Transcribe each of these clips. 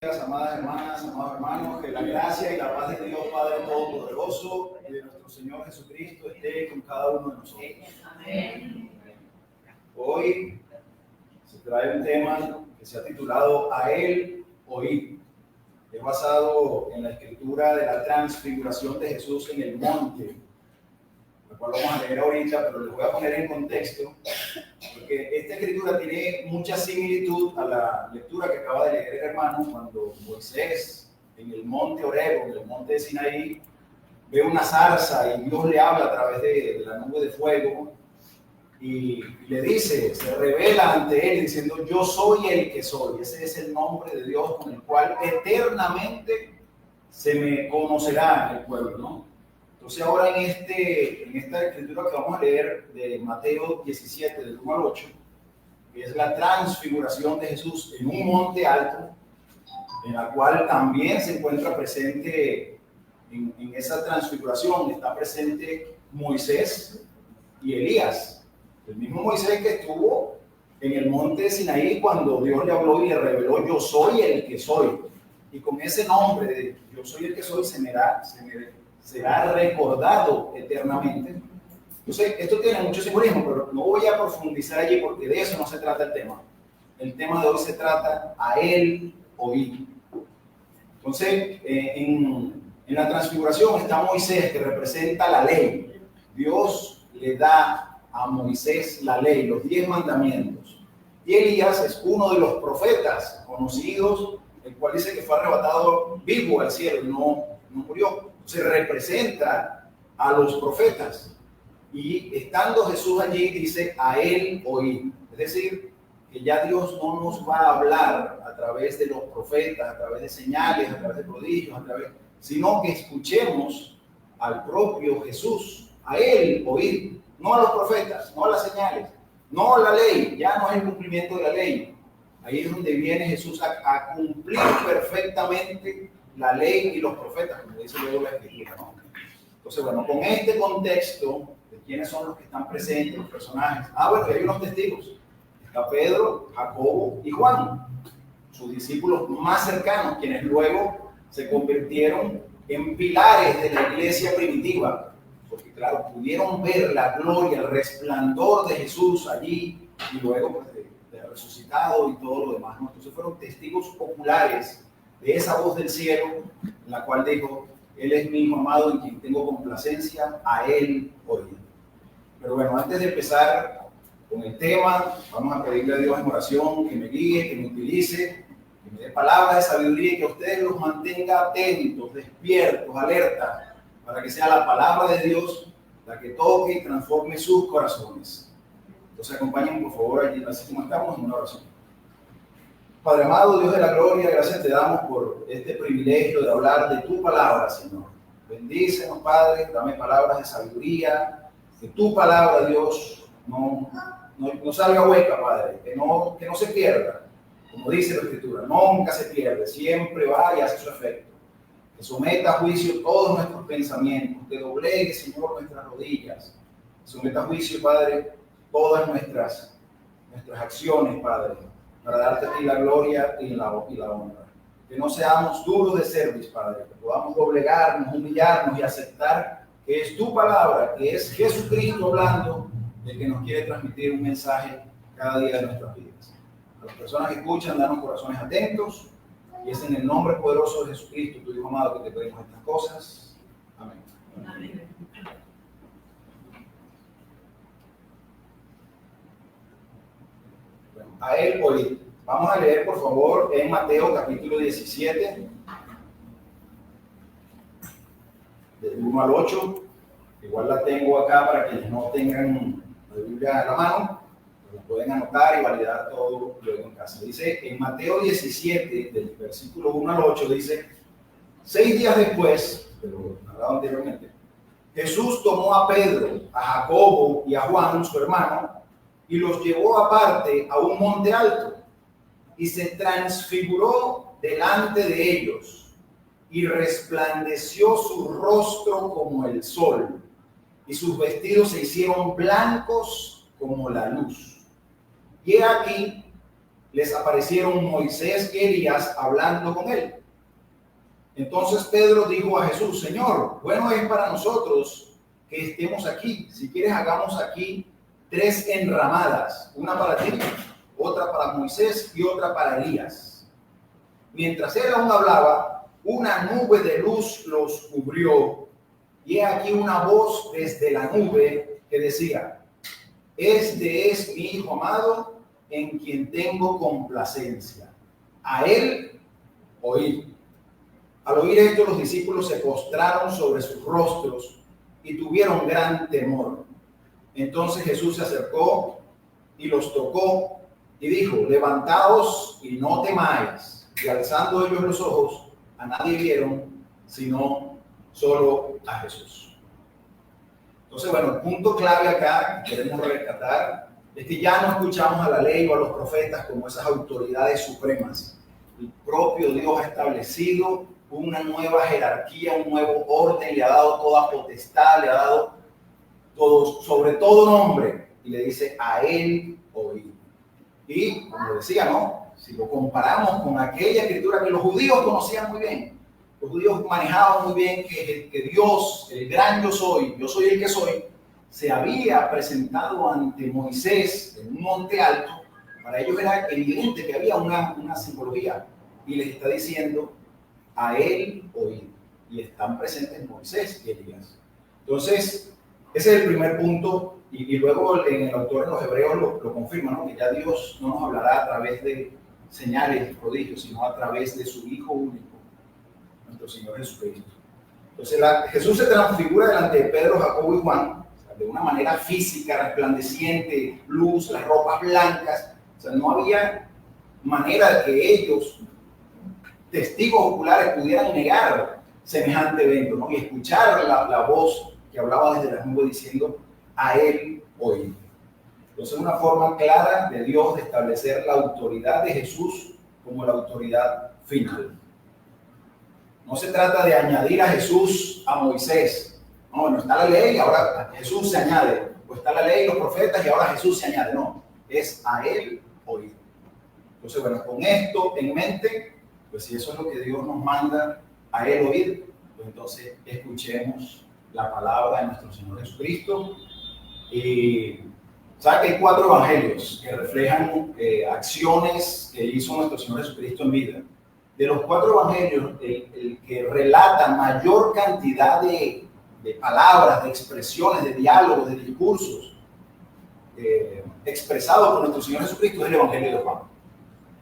Amadas hermanas, amados hermanos, que la gracia y la paz de Dios Padre Todopoderoso y de nuestro Señor Jesucristo esté con cada uno de nosotros. Amén. Hoy se trae un tema que se ha titulado A Él oír. Es basado en la escritura de la transfiguración de Jesús en el monte, la cual vamos a leer ahorita, pero les voy a poner en contexto, porque esta escritura tiene mucha similitud a la lectura que acaba de leer el hermano cuando Moisés en el monte Horeb, en el monte de Sinaí, ve una zarza y Dios le habla a través de la nube de fuego y le dice, se revela ante él diciendo, yo soy el que soy. Ese es el nombre de Dios con el cual eternamente se me conocerá en el pueblo, ¿no? Entonces ahora en esta escritura que vamos a leer de Mateo 17, del 1 al 8, que es la transfiguración de Jesús en un monte alto, en la cual también se encuentra presente, en esa transfiguración está presente Moisés y Elías, el mismo Moisés que estuvo en el monte de Sinaí cuando Dios le habló y le reveló, yo soy el que soy, y con ese nombre de yo soy el que soy será recordado eternamente. Entonces, esto tiene mucho simbolismo, pero no voy a profundizar allí porque de eso no se trata el tema. El tema de hoy se trata a Él oír. Entonces, en la transfiguración está Moisés, que representa la ley. Dios le da a Moisés la ley, los 10 mandamientos. Y Elías es uno de los profetas conocidos, el cual dice que fue arrebatado vivo al cielo y no murió. Se representa a los profetas y estando Jesús allí dice a él oír, es decir, que ya Dios no nos va a hablar a través de los profetas, a través de señales, a través de prodigios, sino que escuchemos al propio Jesús, a él oír, no a los profetas, no a las señales, no a la ley, ya no es el cumplimiento de la ley. Ahí es donde viene Jesús a cumplir perfectamente la ley y los profetas, como dice luego la escritura, ¿no? Entonces, bueno, con este contexto de quiénes son los que están presentes, los personajes. Bueno, y hay unos testigos. Está Pedro, Jacobo y Juan, sus discípulos más cercanos, quienes luego se convirtieron en pilares de la iglesia primitiva, porque claro, pudieron ver la gloria, el resplandor de Jesús allí y luego pues, de resucitado y todo lo demás, ¿no? Entonces fueron testigos populares de esa voz del cielo, en la cual dijo, Él es mi hijo amado en quien tengo complacencia, a Él oír. Pero bueno, antes de empezar con el tema, vamos a pedirle a Dios en oración que me guíe, que me utilice, que me dé palabras de sabiduría y que ustedes los mantenga atentos, despiertos, alerta, para que sea la palabra de Dios la que toque y transforme sus corazones. Entonces acompáñenme por favor allí, así como estamos, en una oración. Padre amado, Dios de la gloria, gracias te damos por este privilegio de hablar de tu palabra, Señor. Bendícenos, Padre, dame palabras de sabiduría, que tu palabra, Dios, no salga hueca, Padre, que no se pierda, como dice la Escritura, nunca se pierde, siempre va y hace su efecto. Que someta a juicio todos nuestros pensamientos, que doblegue, Señor, nuestras rodillas, que someta a juicio, Padre, todas nuestras acciones, Padre, para darte a ti la gloria y la honra. Que no seamos duros de cerviz, Padre, que podamos doblegarnos, humillarnos y aceptar que es tu palabra, que es Jesucristo hablando, el que nos quiere transmitir un mensaje cada día de nuestras vidas. A las personas que escuchan, danos corazones atentos, y es en el nombre poderoso de Jesucristo, tu Hijo amado, que te pedimos estas cosas. Amén. Amén. A él oír. Vamos a leer, por favor, en Mateo capítulo 17, del 1 al 8. Igual la tengo acá para quienes no tengan la Biblia en la mano, lo pueden anotar y validar todo luego en casa. Dice, en Mateo 17, del versículo 1 al 8, dice, 6 días después, de lo narrado anteriormente, Jesús tomó a Pedro, a Jacobo y a Juan, su hermano, y los llevó aparte a un monte alto y se transfiguró delante de ellos y resplandeció su rostro como el sol y sus vestidos se hicieron blancos como la luz. Y he aquí les aparecieron Moisés y Elías hablando con él. Entonces Pedro dijo a Jesús: Señor, bueno es para nosotros que estemos aquí. Si quieres, hagamos aquí 3 enramadas, una para ti, otra para Moisés y otra para Elías. Mientras él aún hablaba, una nube de luz los cubrió, y he aquí una voz desde la nube que decía: Este es mi Hijo amado, en quien tengo complacencia. A él oíd. Al oír esto, los discípulos se postraron sobre sus rostros y tuvieron gran temor. Entonces Jesús se acercó y los tocó y dijo: levantaos y no temáis. Y alzando ellos los ojos, a nadie vieron, sino solo a Jesús. Entonces, bueno, el punto clave acá que queremos rescatar es que ya no escuchamos a la ley o a los profetas como esas autoridades supremas. El propio Dios ha establecido una nueva jerarquía, un nuevo orden, le ha dado toda potestad, le ha dado todo, sobre todo nombre, y le dice: a él oíd. Y como decía, ¿no? Si lo comparamos con aquella escritura que los judíos conocían muy bien, los judíos manejaban muy bien que Dios, el gran yo soy el que soy, se había presentado ante Moisés en un monte alto. Para ellos era evidente que había una simbología, y les está diciendo: a él oíd. Y están presentes Moisés y Elías. Entonces, ese es el primer punto, y luego en el autor de los Hebreos lo confirma, ¿no? Que ya Dios no nos hablará a través de señales y prodigios, sino a través de su Hijo único, nuestro Señor Jesucristo. Entonces Jesús se transfigura delante de Pedro, Jacobo y Juan, o sea, de una manera física, resplandeciente, luz, las ropas blancas. O sea, no había manera de que ellos, testigos oculares, pudieran negar semejante evento, ¿no? Y escuchar la voz que hablaba desde las nubes diciendo: a él oíd. Entonces, una forma clara de Dios de establecer la autoridad de Jesús como la autoridad final. No se trata de añadir a Jesús a Moisés. No, bueno, está la ley y ahora Jesús se añade. O está la ley y los profetas y ahora Jesús se añade. No, es a él oíd. Entonces, bueno, con esto en mente, pues si eso es lo que Dios nos manda, a él oíd, pues entonces escuchemos la palabra de nuestro Señor Jesucristo. Y sabe que hay 4 evangelios que reflejan acciones que hizo nuestro Señor Jesucristo en vida. De los 4 evangelios, el que relata mayor cantidad de palabras, de expresiones, de diálogos, de discursos expresados por nuestro Señor Jesucristo es el Evangelio de Juan.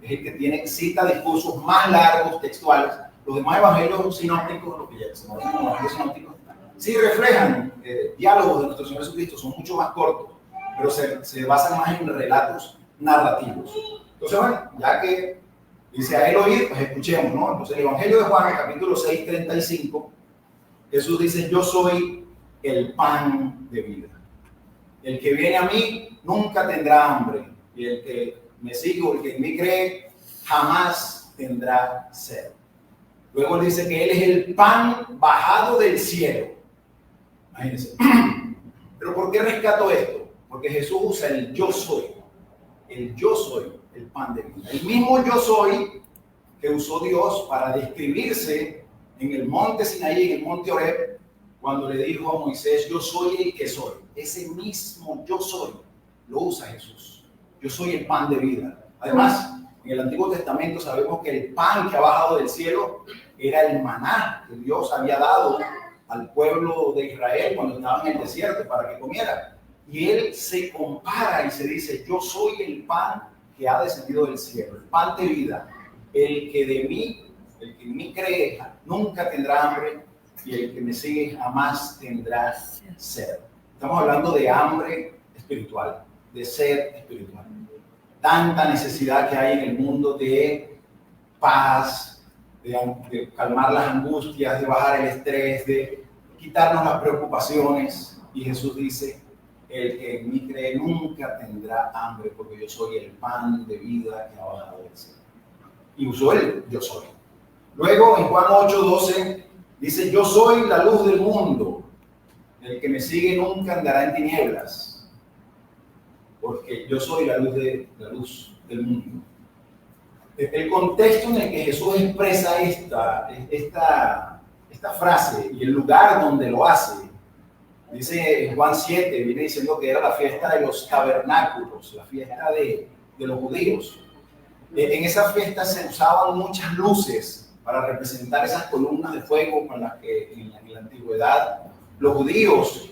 Es el que cita discursos más largos, textuales. Los demás evangelios sinópticos, lo que ya se llaman evangelios sinópticos, sí reflejan diálogos de nuestro Señor Jesucristo, son mucho más cortos, pero se basan más en relatos narrativos. Entonces, bueno, ya que dice a él oír, pues escuchemos, ¿no? Entonces, el Evangelio de Juan, capítulo 6, 35, Jesús dice: yo soy el pan de vida. El que viene a mí nunca tendrá hambre, y el que me sigue o el que en mí cree jamás tendrá sed. Luego él dice que él es el pan bajado del cielo. Imagínense. Pero ¿por qué rescato esto? Porque Jesús usa el yo soy. El yo soy, el pan de vida. El mismo yo soy que usó Dios para describirse en el monte Sinaí, en el monte Horeb, cuando le dijo a Moisés: yo soy el que soy. Ese mismo yo soy lo usa Jesús. Yo soy el pan de vida. Además, en el Antiguo Testamento sabemos que el pan que ha bajado del cielo era el maná que Dios había dado al pueblo de Israel cuando estaba en el desierto para que comiera. Y él se compara y se dice: yo soy el pan que ha descendido del cielo, el pan de vida. El que en mí cree nunca tendrá hambre, y el que me sigue jamás tendrá sed. Estamos hablando de hambre espiritual, de sed espiritual. Tanta necesidad que hay en el mundo de paz, de calmar las angustias, de bajar el estrés, de quitarnos las preocupaciones. Y Jesús dice: el que en mí cree nunca tendrá hambre, porque yo soy el pan de vida que ha bajado del cielo. Y usó el yo soy. Luego en Juan 8:12 dice: yo soy la luz del mundo. El que me sigue nunca andará en tinieblas, porque yo soy la luz del mundo. El contexto en el que Jesús expresa esta frase y el lugar donde lo hace, dice en Juan 7, viene diciendo que era la fiesta de los tabernáculos, la fiesta de los judíos. En esa fiesta se usaban muchas luces para representar esas columnas de fuego con las que en la antigüedad los judíos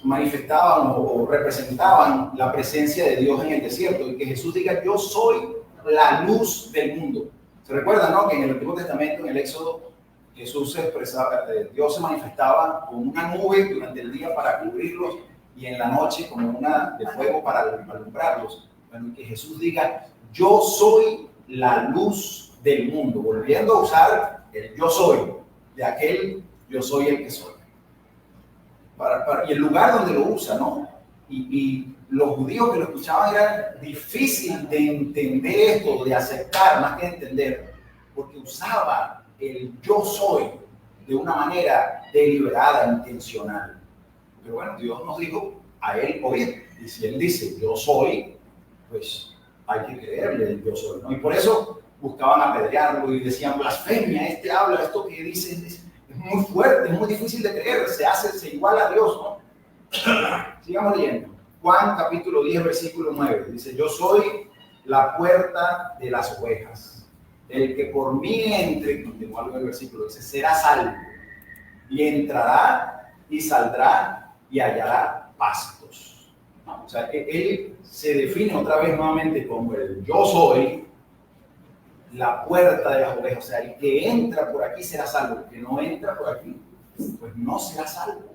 manifestaban o representaban la presencia de Dios en el desierto. Y que Jesús diga, yo soy la luz del mundo. ¿Se recuerdan, no? Que en el Antiguo Testamento, en el Éxodo, Jesús se expresaba, Dios se manifestaba con una nube durante el día para cubrirlos y en la noche como una de fuego para alumbrarlos. Bueno, que Jesús diga, yo soy la luz del mundo, volviendo a usar el yo soy, de aquel yo soy el que soy. Y el lugar donde lo usa, ¿no? Y los judíos que lo escuchaban era difícil de entender esto, de aceptar más que entender, porque usaba el yo soy de una manera deliberada, intencional. Pero bueno, Dios nos dijo a él oír, y si él dice yo soy, pues hay que creerle el yo soy, ¿no? Y por eso buscaban apedrearlo y decían blasfemia, habla, esto que dice es muy fuerte, es muy difícil de creer, se iguala a Dios, ¿no? Sigamos leyendo. Juan capítulo 10, versículo 9, dice, yo soy la puerta de las ovejas. El que por mí entre, continúa el versículo, dice, será salvo, y entrará y saldrá y hallará pastos. O sea, él se define otra vez nuevamente como el yo soy, la puerta de las ovejas. O sea, el que entra por aquí será salvo, el que no entra por aquí, pues no será salvo.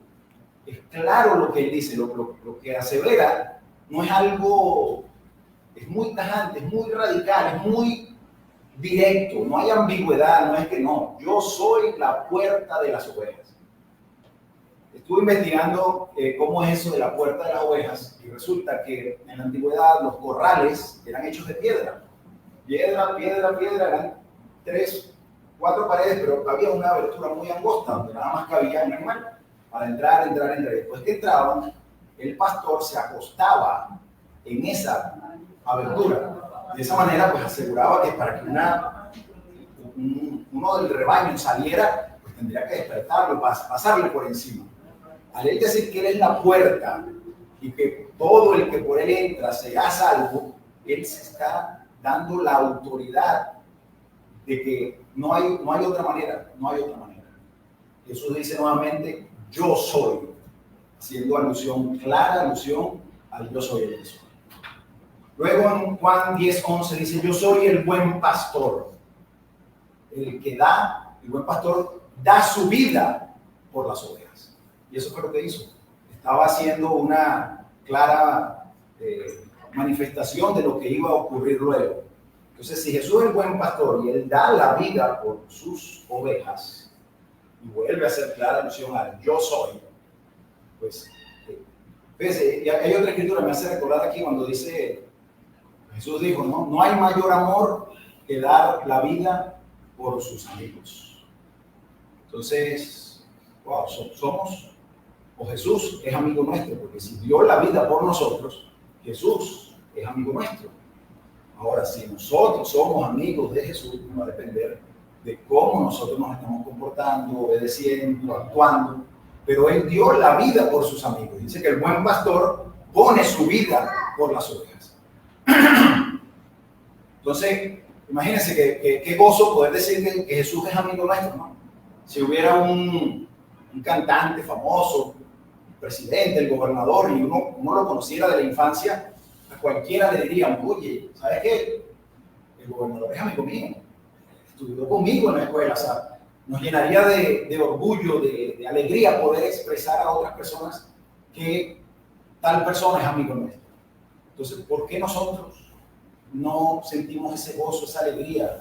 Es claro lo que él dice, lo que asevera no es algo, es muy tajante, es muy radical, es muy directo, no hay ambigüedad, no es que no, yo soy la puerta de las ovejas. Estuve investigando cómo es eso de la puerta de las ovejas y resulta que en la antigüedad los corrales eran hechos de piedra, eran 3, 4 paredes, pero había una abertura muy angosta donde nada más cabía un animal para entrar. Después que entraban, el pastor se acostaba en esa abertura. De esa manera, pues aseguraba que para que uno del rebaño saliera, pues tendría que despertarlo, pasarle por encima. Al él decir que él es la puerta y que todo el que por él entra será salvo, él se está dando la autoridad de que no hay otra manera, no hay otra manera. Jesús dice nuevamente, yo soy, haciendo clara alusión al yo soy el que soy. Luego en Juan 10:11 dice, yo soy el buen pastor, el buen pastor da su vida por las ovejas. Y eso fue lo que hizo. Estaba haciendo una clara manifestación de lo que iba a ocurrir luego. Entonces, si Jesús es el buen pastor y él da la vida por sus ovejas, y vuelve a hacer clara alusión al yo soy, pues, fíjense, y hay otra escritura, me hace recordar aquí cuando dice, Jesús dijo, no hay mayor amor que dar la vida por sus amigos. Entonces, wow, somos, o Jesús es amigo nuestro, porque si dio la vida por nosotros, Jesús es amigo nuestro. Ahora, si nosotros somos amigos de Jesús, va a depender de cómo nosotros nos estamos comportando, obedeciendo, actuando. Pero Él dio la vida por sus amigos. Dice que el buen pastor pone su vida por las ovejas. Entonces, imagínense qué gozo poder decir que Jesús es amigo nuestro, ¿no? Si hubiera un cantante famoso, el presidente, el gobernador, y uno lo conociera de la infancia, a cualquiera le dirían, oye, ¿sabes qué? El gobernador es amigo mío, estudió conmigo en la escuela, o sea, nos llenaría de orgullo, de alegría poder expresar a otras personas que tal persona es amigo nuestro. Entonces, ¿por qué nosotros no sentimos ese gozo, esa alegría?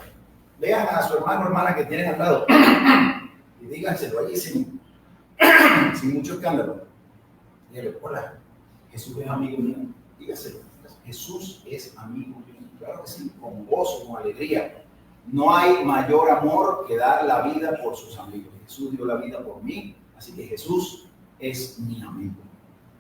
Vean a su hermano o hermana que tienen al lado y díganselo allí sin mucho escándalo. Dígale, hola, Jesús es amigo mío. Dígaselo, Jesús es amigo mío. Claro que sí, con gozo, con alegría. No hay mayor amor que dar la vida por sus amigos. Jesús dio la vida por mí, así que Jesús es mi amigo.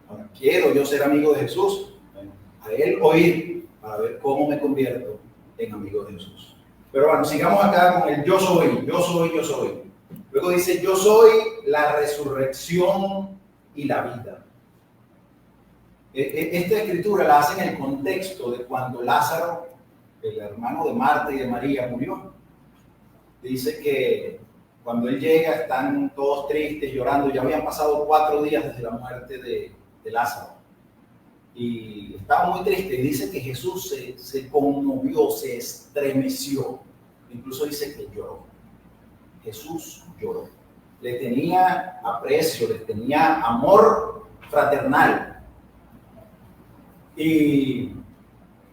Ahora, ¿quiero yo ser amigo de Jesús? Bueno, a Él oír para ver cómo me convierto en amigos de Jesús. Pero bueno, sigamos acá con el yo soy, yo soy, yo soy. Luego dice, yo soy la resurrección y la vida. Esta escritura la hace en el contexto de cuando Lázaro, el hermano de Marta y de María, murió. Dice que cuando él llega están todos tristes, llorando. Ya habían pasado 4 días desde la muerte de Lázaro. Y estaba muy triste. Y dice que Jesús se conmovió, se estremeció. Incluso dice que lloró. Jesús lloró. Le tenía aprecio, le tenía amor fraternal. Y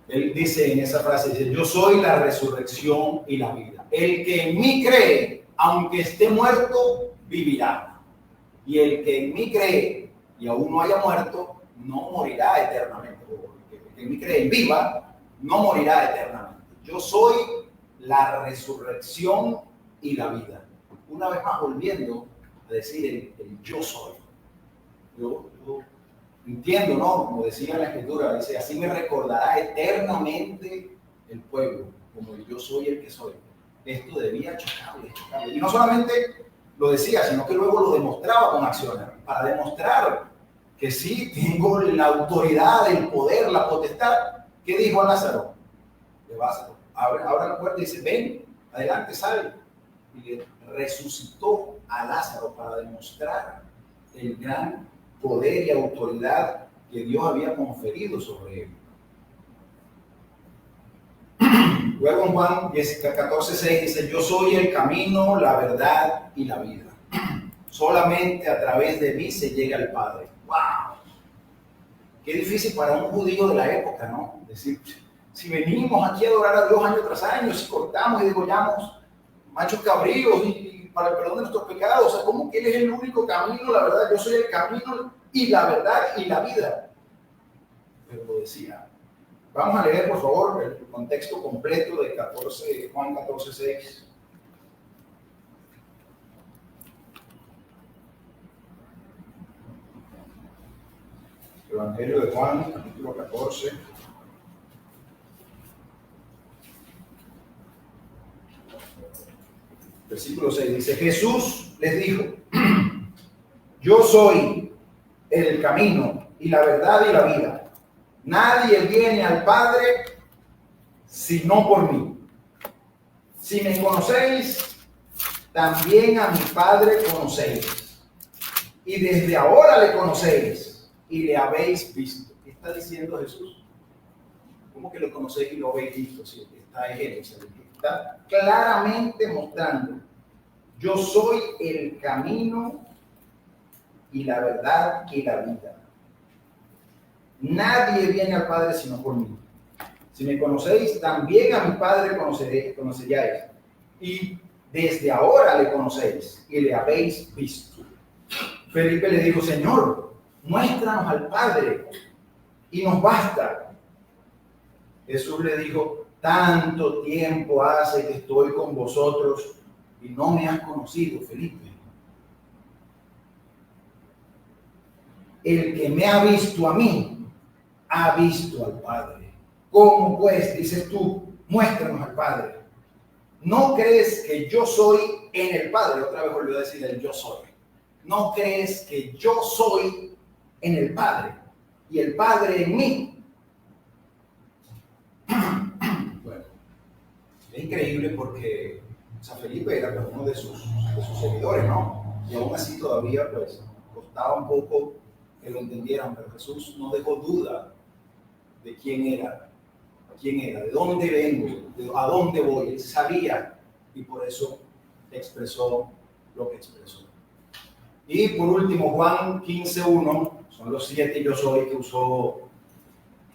él dice en esa frase, dice, yo soy la resurrección y la vida. El que en mí cree, aunque esté muerto, vivirá. Y el que en mí cree y aún no haya muerto, no morirá eternamente. El que en mí cree y viva, no morirá eternamente. Yo soy la resurrección y la vida. Una vez más volviendo a decir el yo soy. Yo entiendo, ¿no? Como decía en la escritura, dice, así me recordará eternamente el pueblo, como yo soy el que soy. Esto debía chocarle. Y no solamente lo decía, sino que luego lo demostraba con acciones, para demostrar que sí tengo la autoridad, el poder, la potestad. ¿Qué dijo a Lázaro? De Lázaro, abre la puerta y dice, ven, adelante, sale. Y resucitó a Lázaro para demostrar el gran poder y autoridad que Dios había conferido sobre él. Luego en Juan 14:6 dice, yo soy el camino, la verdad y la vida. Solamente a través de mí se llega al Padre. ¡Wow! Qué difícil para un judío de la época, ¿no? Decir, si venimos aquí a adorar a Dios año tras año, si cortamos y degollamos machos cabríos y para el perdón de nuestros pecados, o sea, ¿cómo que Él es el único camino, la verdad? Yo soy el camino y la verdad y la vida. Pero lo decía. Vamos a leer, por favor, el contexto completo de Juan 14:6. Evangelio de Juan, capítulo 14. Versículo 6 dice, Jesús les dijo, yo soy el camino y la verdad y la vida. Nadie viene al Padre sino por mí. Si me conocéis, también a mi Padre conocéis. Y desde ahora le conocéis y le habéis visto. ¿Qué está diciendo Jesús? ¿Cómo que lo conocéis y lo habéis visto? Sí, está en él, está claramente mostrando, yo soy el camino y la verdad y la vida. Nadie viene al Padre sino por mí. Si me conocéis, también a mi Padre conoceríais. Y desde ahora le conocéis y le habéis visto. Felipe le dijo, Señor, muéstranos al Padre y nos basta. Jesús le dijo, tanto tiempo hace que estoy con vosotros y no me has conocido, Felipe. El que me ha visto a mí, ha visto al Padre. ¿Cómo pues, dices tú, muéstranos al Padre? ¿No crees que yo soy en el Padre? Otra vez volvió a decir el yo soy. ¿No crees que yo soy en el Padre y el Padre en mí? Bueno, es increíble porque San Felipe era pues, uno de sus seguidores, ¿no? Y aún así todavía pues costaba un poco que lo entendieran, pero Jesús no dejó duda de quién era, de dónde vengo, a dónde voy. Él sabía y por eso expresó lo que expresó. Y por último, Juan 15:1, son los 7 yo soy que usó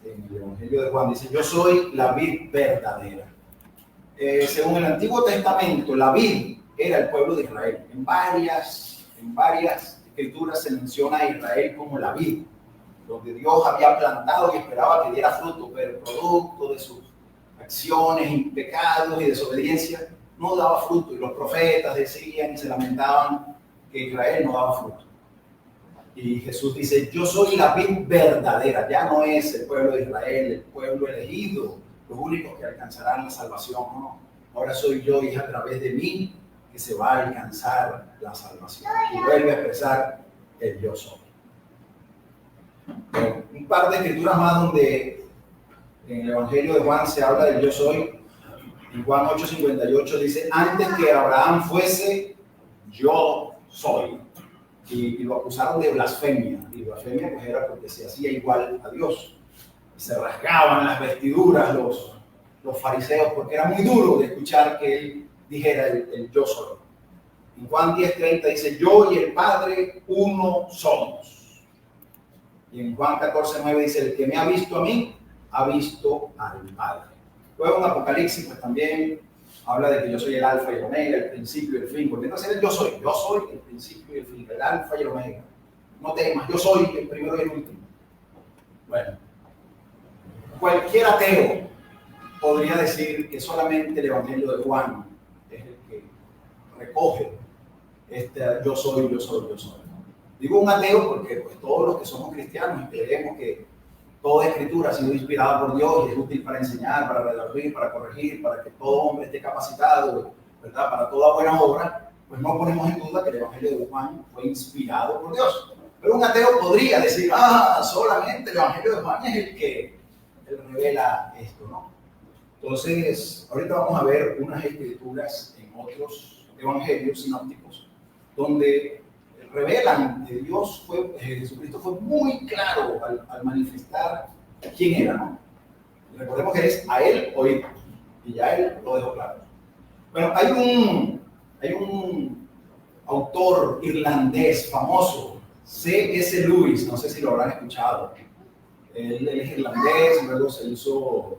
en el Evangelio de Juan. Dice, yo soy la vid verdadera. Según el Antiguo Testamento, la vid era el pueblo de Israel. En varias escrituras se menciona a Israel como la vid, donde Dios había plantado y esperaba que diera fruto, pero producto de sus acciones, pecados y desobediencia, no daba fruto. Y los profetas decían y se lamentaban que Israel no daba fruto. Y Jesús dice, yo soy la vid verdadera. Ya no es el pueblo de Israel, el pueblo elegido, los únicos que alcanzarán la salvación, ¿no? Ahora soy yo y es a través de mí que se va a alcanzar la salvación. Y vuelve a expresar el yo soy. Un par de escrituras más donde en el Evangelio de Juan se habla del yo soy. En Juan 8:58 dice, antes que Abraham fuese, yo soy. Y lo acusaron de blasfemia. Y blasfemia pues era porque se hacía igual a Dios. Y se rasgaban las vestiduras los fariseos porque era muy duro de escuchar que él dijera el yo soy. En Juan 10:30 dice, yo y el Padre uno somos. Y en Juan 14:9 dice, el que me ha visto a mí, ha visto al Padre. Luego en Apocalipsis pues también habla de que yo soy el alfa y el omega, el principio y el fin. Porque no es el yo soy el principio y el fin, el alfa y el omega. No temas, yo soy el primero y el último. Bueno, cualquier ateo podría decir que solamente el Evangelio de Juan es el que recoge este yo soy. Digo un ateo porque pues, todos los que somos cristianos creemos que toda escritura ha sido inspirada por Dios y es útil para enseñar, para redarguir, para corregir, para que todo hombre esté capacitado, ¿verdad? Para toda buena obra, pues no ponemos en duda que el Evangelio de Juan fue inspirado por Dios. Pero un ateo podría decir, solamente el Evangelio de Juan es el que revela esto, ¿no? Entonces, ahorita vamos a ver unas escrituras en otros evangelios sinópticos donde revelan que Jesucristo fue muy claro al manifestar quién era, ¿no? Y recordemos que es a él oír, y ya él lo dejó claro. Bueno, hay un autor irlandés famoso, C.S. Lewis, no sé si lo habrán escuchado. Él es irlandés, luego se hizo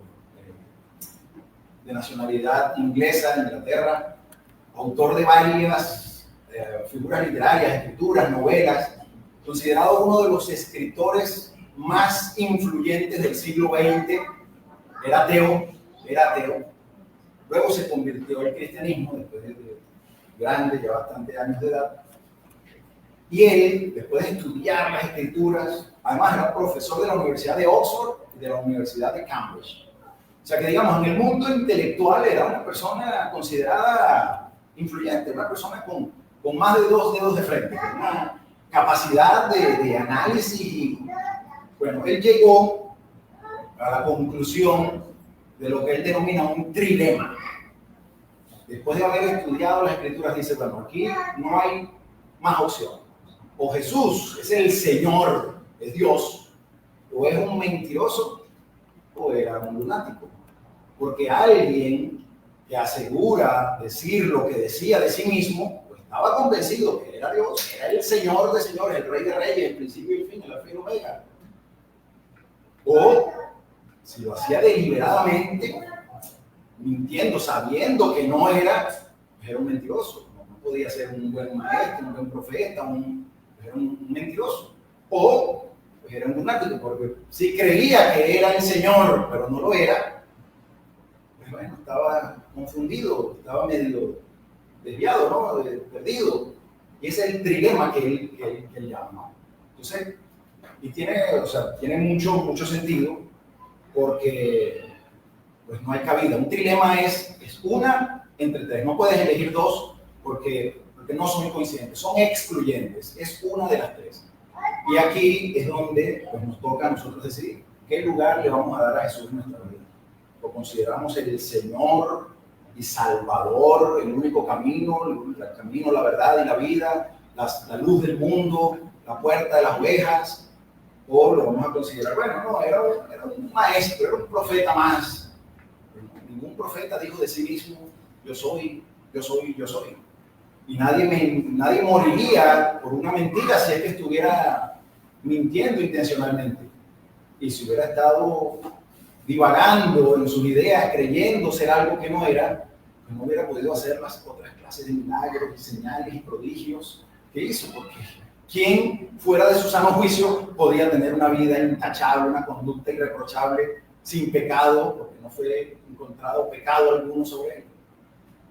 de nacionalidad inglesa en Inglaterra, autor de varias figuras literarias, escrituras, novelas, considerado uno de los escritores más influyentes del siglo XX. Era ateo, luego se convirtió al cristianismo después de grande, ya bastantes años de edad, y él, después de estudiar las escrituras, además era profesor de la Universidad de Oxford y de la Universidad de Cambridge. O sea que digamos, en el mundo intelectual era una persona considerada influyente, una persona con más de 2 dedos de frente, una capacidad de análisis. Bueno, él llegó a la conclusión de lo que él denomina un trilema. Después de haber estudiado las escrituras, dice, bueno, aquí no hay más opción. O Jesús es el Señor, es Dios, o es un mentiroso, o era un lunático. Porque alguien que asegura decir lo que decía de sí mismo, pues estaba convencido que era Dios, era el Señor de señores, el Rey de reyes, el principio y el fin, el alfa y el omega. O si lo hacía deliberadamente, mintiendo, sabiendo que no era, pues era un mentiroso. No podía ser un buen maestro, un buen profeta, era un mentiroso. O pues era un lunático, porque si creía que era el Señor, pero no lo era, pues bueno, estaba confundido, estaba medio desviado, ¿no? Perdido. Y ese es el trilema que él llama, ¿no? Entonces, y tiene mucho sentido, porque pues no hay cabida. Un trilema es una entre tres. No puedes elegir dos porque no son coincidentes, son excluyentes. Es una de las tres. Y aquí es donde pues, nos toca a nosotros decidir qué lugar le vamos a dar a Jesús en nuestra vida. Lo consideramos el Señor y Salvador, el único camino, el camino, la verdad y la vida, la luz del mundo, la puerta de las ovejas, o lo vamos a considerar, bueno, no, era un maestro, era un profeta más. Ningún profeta dijo de sí mismo, yo soy. Y nadie moriría por una mentira si es que estuviera mintiendo intencionalmente. Y si hubiera estado divagando en sus ideas, creyendo ser algo que no era, pues no hubiera podido hacer las otras clases de milagros, y señales y prodigios que hizo. Porque ¿quién fuera de su sano juicio podía tener una vida intachable, una conducta irreprochable, sin pecado, porque no fue encontrado pecado alguno sobre él?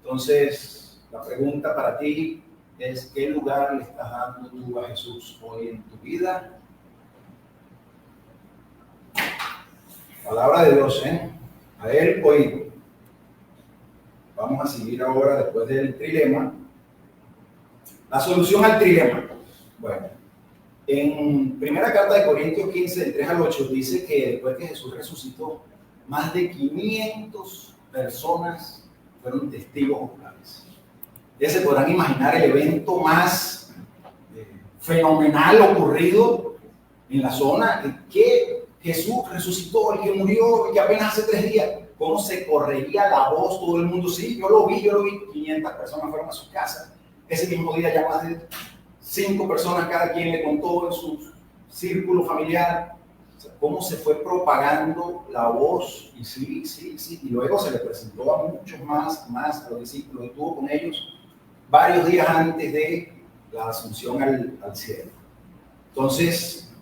Entonces, la pregunta para ti es, ¿qué lugar le estás dando tú a Jesús hoy en tu vida? Palabra de Dios, ¿eh? A él oído. Vamos a seguir ahora después del trilema. La solución al trilema. Bueno, en primera carta de Corintios 15, del 3 al 8, dice que después que Jesús resucitó, más de 500 personas fueron testigos oculares. Ya se podrán imaginar el evento más fenomenal ocurrido en la zona, que Jesús resucitó, el que murió, el que apenas hace 3 días. ¿Cómo se correría la voz todo el mundo? Sí, yo lo vi. 500 personas fueron a su casa. Ese mismo día ya más de 5 personas cada quien le contó en su círculo familiar. O sea, cómo se fue propagando la voz. Y sí. Y luego se le presentó a muchos más a los discípulos. Estuvo con ellos varios días antes de la asunción al cielo. Entonces,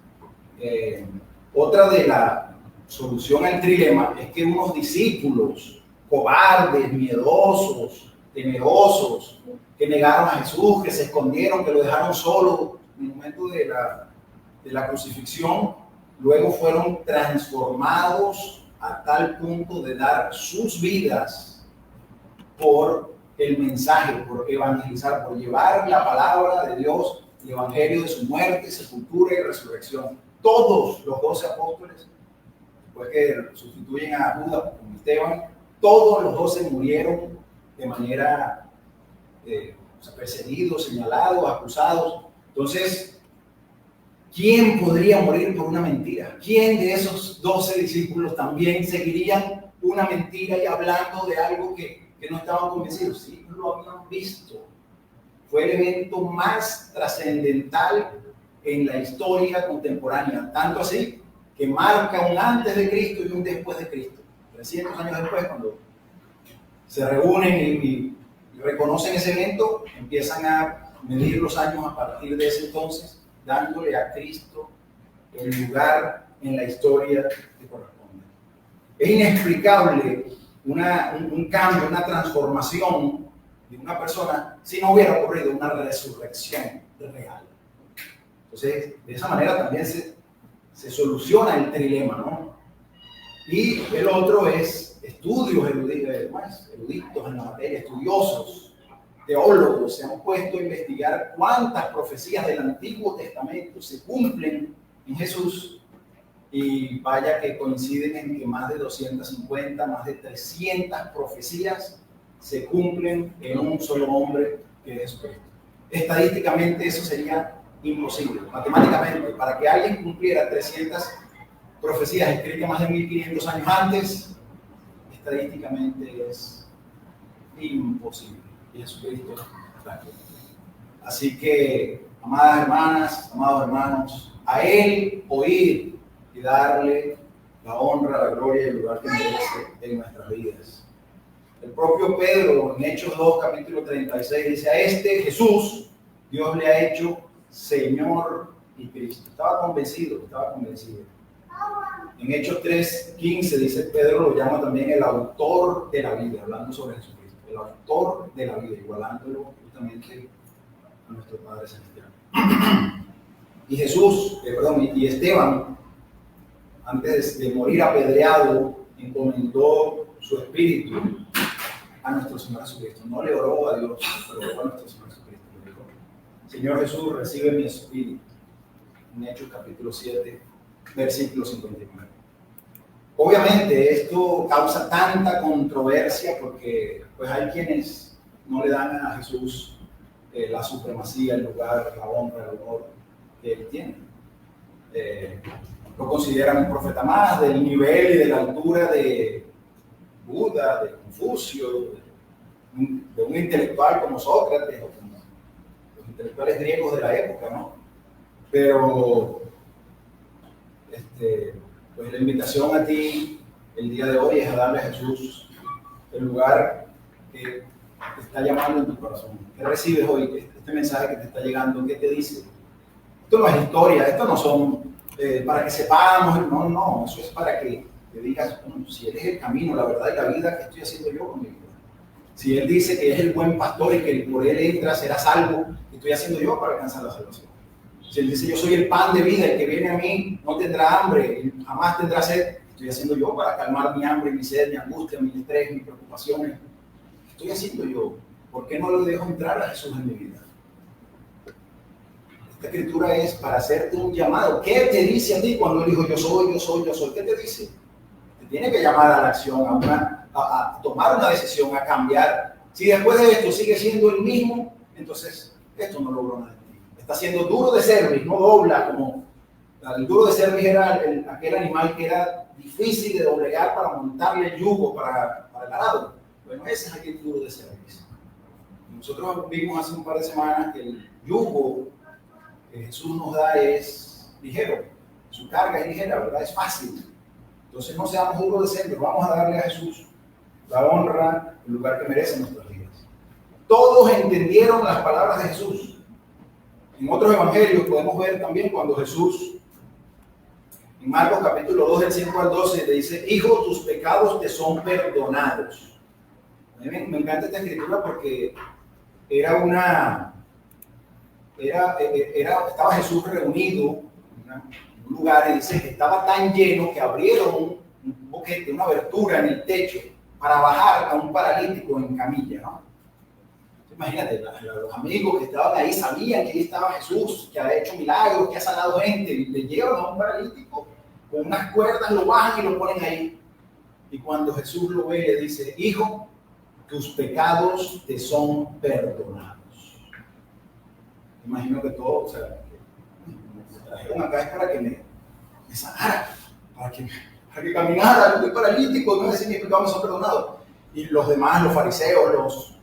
otra de la solución al trilema es que unos discípulos cobardes, miedosos, temerosos, que negaron a Jesús, que se escondieron, que lo dejaron solo en el momento de la crucifixión, luego fueron transformados a tal punto de dar sus vidas por el mensaje, por evangelizar, por llevar la palabra de Dios, el evangelio de su muerte, sepultura y resurrección. Todos los 12 apóstoles, después que sustituyen a Judas con Esteban, todos los 12 murieron de manera perseguidos, señalados, acusados. Entonces, ¿quién podría morir por una mentira? ¿Quién de esos 12 discípulos también seguirían una mentira y hablando de algo que no estaban convencidos? Sí, lo habían visto. Fue el evento más trascendental en la historia contemporánea, tanto así que marca un antes de Cristo y un después de Cristo. 300 años después, cuando se reúnen y reconocen ese evento, empiezan a medir los años a partir de ese entonces, dándole a Cristo el lugar en la historia que corresponde. Es inexplicable un cambio, una transformación de una persona si no hubiera ocurrido una resurrección real. Entonces, de esa manera también se soluciona el trilema, ¿no? Y el otro es estudios eruditos en la materia, estudiosos, teólogos, se han puesto a investigar cuántas profecías del Antiguo Testamento se cumplen en Jesús, y vaya que coinciden en que más de 250, más de 300 profecías se cumplen en un solo hombre, que es Jesucristo. Estadísticamente eso sería imposible, matemáticamente. Para que alguien cumpliera 300 profecías escritas más de 1500 años antes, estadísticamente es imposible. Y Jesucristo está aquí. Así que, amadas hermanas, amados hermanos, a Él oír y darle la honra, la gloria y el lugar que merece en nuestras vidas. El propio Pedro en Hechos 2, capítulo 36, dice: a este Jesús Dios le ha hecho Señor y Cristo. Estaba convencido. En Hechos 3:15 dice Pedro, lo llama también el autor de la vida, hablando sobre Jesucristo, el autor de la vida, igualándolo justamente a nuestro Padre Celestial. Y y Esteban, antes de morir apedreado, encomendó su espíritu a nuestro Señor Jesucristo. No le oró a Dios, pero oró a nuestro Señor Jesucristo. Le dijo: Señor Jesús, recibe mi espíritu. En Hechos capítulo 7, versículo 59. Obviamente esto causa tanta controversia porque pues hay quienes no le dan a Jesús la supremacía, el lugar, la honra, el honor que él tiene. Lo consideran un profeta más del nivel y de la altura de Buda, de Confucio, de un intelectual como Sócrates o como los intelectuales griegos de la época, ¿no? Pero pues la invitación a ti el día de hoy es a darle a Jesús el lugar que te está llamando en tu corazón. ¿Qué recibes hoy? Este mensaje que te está llegando, ¿qué te dice? Esto no es historia, esto no son para que sepamos, no, eso es para que te digas: si Él es el camino, la verdad y la vida, ¿qué estoy haciendo yo con mi vida? Si Él dice que es el buen pastor y que por Él entra será salvo, ¿qué estoy haciendo yo para alcanzar la salvación? Si Él dice: yo soy el pan de vida, el que viene a mí no tendrá hambre, jamás tendrá sed, estoy haciendo yo para calmar mi hambre, mi sed, mi angustia, mi estrés, mis preocupaciones? ¿Qué estoy haciendo yo? ¿Por qué no le dejo entrar a Jesús en mi vida? Esta escritura es para hacerte un llamado. ¿Qué te dice a ti cuando él dijo yo soy, yo soy, yo soy? ¿Qué te dice? Te tiene que llamar a la acción, a tomar una decisión, a cambiar. Si después de esto sigue siendo el mismo, entonces esto no logró nada en ti. Está siendo duro de cerviz, no dobla como... El duro de cerviz era aquel animal que era difícil de doblegar para montarle el yugo para el arado. Bueno, ese es aquel duro de cerviz. Nosotros vimos hace un par de semanas que el yugo que Jesús nos da es ligero, su carga es ligera, ¿verdad? Es fácil. Entonces no seamos duros de cerviz, vamos a darle a Jesús la honra, el lugar que merece en nuestras vidas. Todos entendieron las palabras de Jesús. En otros evangelios podemos ver también cuando Jesús, en Marcos capítulo 2, del 5 al 12, le dice, hijo, tus pecados te son perdonados. A mí me encanta esta escritura porque estaba Jesús reunido en un lugar y dice que estaba tan lleno que abrieron un boquete, una abertura en el techo para bajar a un paralítico en camilla, ¿no? Imagínate, los amigos que estaban ahí sabían que ahí estaba Jesús, que había hecho milagros, que ha sanado gente, y le llevan a un paralítico con unas cuerdas, lo bajan y lo ponen ahí. Y cuando Jesús lo ve, le dice, hijo, tus pecados te son perdonados. Imagino que todo, o sea, me trajeron acá es para que me sanara, para que caminara, yo estoy paralítico, no decir mis pecados me son perdonados. Y los demás, los fariseos,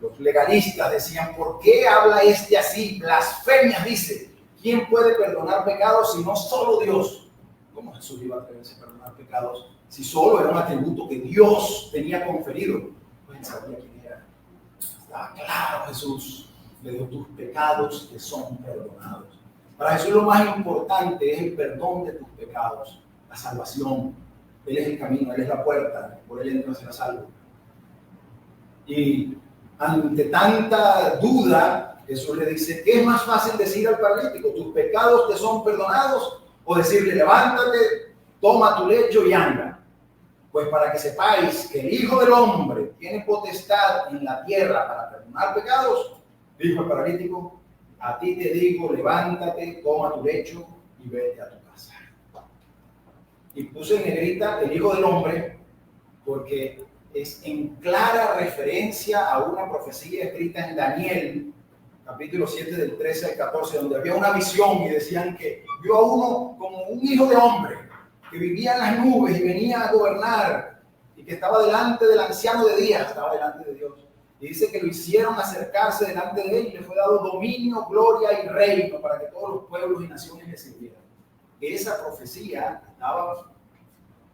los legalistas decían, ¿por qué habla este así? Blasfemias dice. ¿Quién puede perdonar pecados si no solo Dios? ¿Cómo Jesús iba a atreverse a perdonar pecados si solo era un atributo que Dios tenía conferido? Pues él sabía quién era. Estaba claro Jesús. Le dijo, tus pecados te son perdonados. Para Jesús lo más importante es el perdón de tus pecados, la salvación. Él es el camino, Él es la puerta, por Él entra será salvo. Y ante tanta duda, Jesús le dice, ¿qué es más fácil decir al paralítico? ¿Tus pecados te son perdonados? O decirle, levántate, toma tu lecho y anda. Pues para que sepáis que el Hijo del Hombre tiene potestad en la tierra para perdonar pecados, dijo el paralítico, a ti te digo, levántate, toma tu lecho y vete a tu casa. Y puse en negrita el Hijo del Hombre porque es en clara referencia a una profecía escrita en Daniel, capítulo 7 del 13 al 14, donde había una visión y decían que vio a uno como un hijo de hombre que vivía en las nubes y venía a gobernar y que estaba delante del anciano de días, estaba delante de Dios. Y dice que lo hicieron acercarse delante de él y le fue dado dominio, gloria y reino para que todos los pueblos y naciones le sirvieran. Esa profecía estaba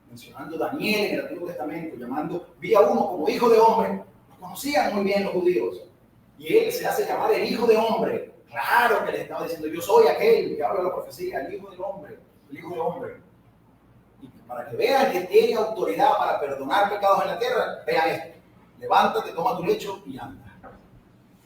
mencionando Daniel en el Antiguo Testamento, vi a uno como hijo de hombre. Lo conocían muy bien los judíos. Y él se hace llamar el Hijo de Hombre. Claro que le estaba diciendo, yo soy aquel que habla la profecía, el Hijo del Hombre, el Hijo de Hombre. Y para que vean que tiene autoridad para perdonar pecados en la tierra, vean esto. Levántate, toma tu lecho y anda.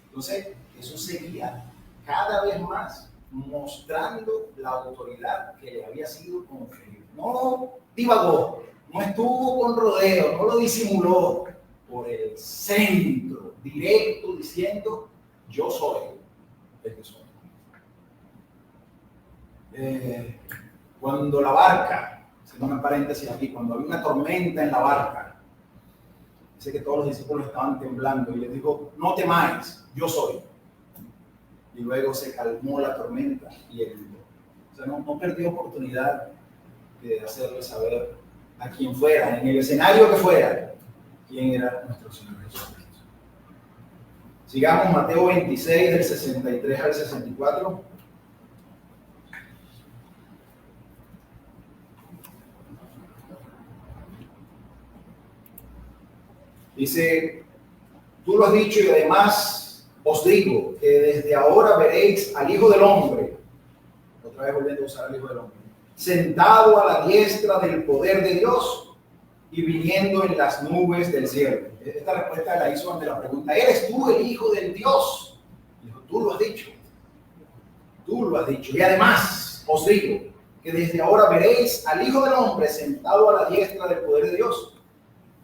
Entonces, eso seguía cada vez más mostrando la autoridad que le había sido conferida. No divagó, no estuvo con rodeo, no lo disimuló, por el centro, directo, diciendo, yo soy el que soy. Cuando la barca, haciendo un paréntesis aquí, cuando había una tormenta en la barca, dice que todos los discípulos estaban temblando y les dijo, no temáis, yo soy. Y luego se calmó la tormenta y él, o sea, no perdió oportunidad de hacerle saber a quien fuera, en el escenario que fuera, quién era nuestro Señor Jesucristo. Sigamos Mateo 26, del 63 al 64. Dice, tú lo has dicho y además os digo que desde ahora veréis al Hijo del Hombre, otra vez volviendo a usar al Hijo del Hombre, sentado a la diestra del poder de Dios y viniendo en las nubes del cielo. Esta respuesta la hizo ante la pregunta, ¿eres tú el Hijo del Dios? Dijo, tú lo has dicho. Tú lo has dicho. Y además os digo que desde ahora veréis al Hijo del Hombre sentado a la diestra del poder de Dios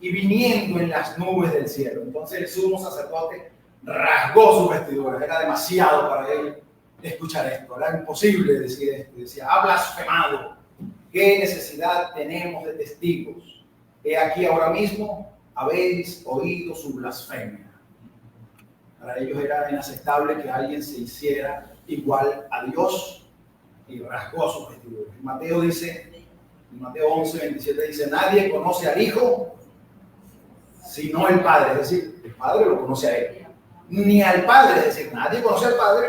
y viniendo en las nubes del cielo. Entonces el sumo sacerdote rasgó sus vestiduras. Era demasiado para él escuchar esto. Era imposible decir esto. Decía, ha blasfemado. ¿Qué necesidad tenemos de testigos? He aquí ahora mismo habéis oído su blasfemia. Para ellos era inaceptable que alguien se hiciera igual a Dios y rasgó sus vestiduras. Mateo dice, en Mateo 11, 27 dice, nadie conoce al Hijo sino el Padre. Es decir, el Padre lo conoce a él. Ni al Padre, es decir, nadie conoce al Padre,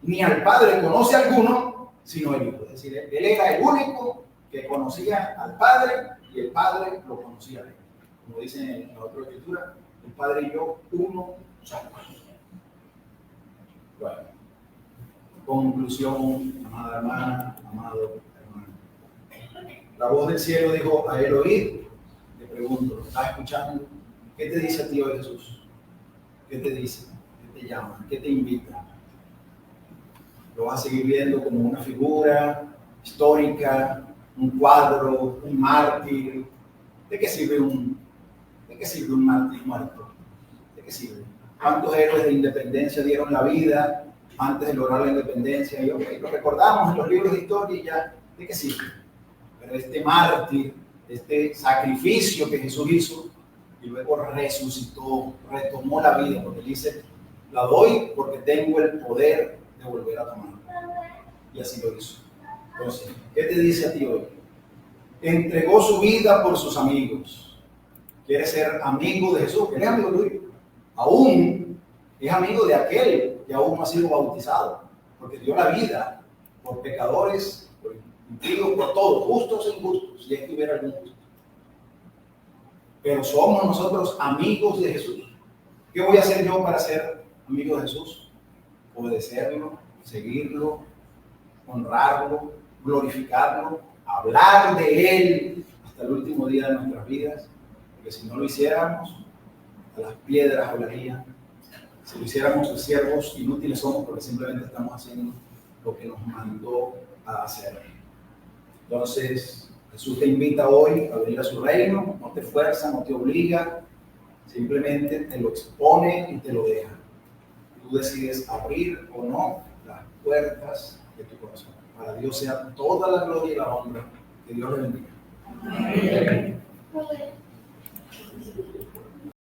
ni al Padre conoce a alguno sino el Hijo. Es decir, él era el único que conocía al Padre y el Padre lo conocía a él. Como dice en la otra escritura, el Padre y yo, uno somos. Bueno, conclusión, amada hermana, amado hermano. La voz del cielo dijo a él oír. Le pregunto, ¿estás escuchando? ¿Qué te dice a ti hoy Jesús? ¿Qué te dice? ¿Qué te llama? ¿Qué te invita? ¿Lo vas a seguir viendo como una figura histórica, un cuadro, un mártir? ¿De qué sirve un mártir muerto? ¿De qué sirve? ¿Cuántos héroes de independencia dieron la vida antes de lograr la independencia? Y okay, lo recordamos en los libros de historia y ya, ¿de qué sirve? Pero este mártir, este sacrificio que Jesús hizo y luego resucitó, retomó la vida, porque dice, la doy porque tengo el poder de volver a tomarla. Y así lo hizo. Entonces, ¿qué te dice a ti hoy? Entregó su vida por sus amigos. Quiere ser amigo de Jesús, que es amigo tuyo. Aún es amigo de aquel que aún no ha sido bautizado, porque dio la vida por pecadores, por impíos, por todos, justos e injustos, si es que hubiera algún justo. Pero somos nosotros amigos de Jesús. ¿Qué voy a hacer yo para ser amigo de Jesús? Obedecerlo, seguirlo, honrarlo, glorificarlo, hablar de Él hasta el último día de nuestras vidas, porque si no lo hiciéramos, las piedras hablarían. Si lo hiciéramos, los siervos inútiles somos porque simplemente estamos haciendo lo que nos mandó a hacer. Entonces, Jesús te invita hoy a venir a su reino, no te fuerza, no te obliga, simplemente te lo expone y te lo deja. Tú decides abrir o no las puertas de tu corazón. Para Dios sea toda la gloria y la honra. Que Dios le bendiga. Amén.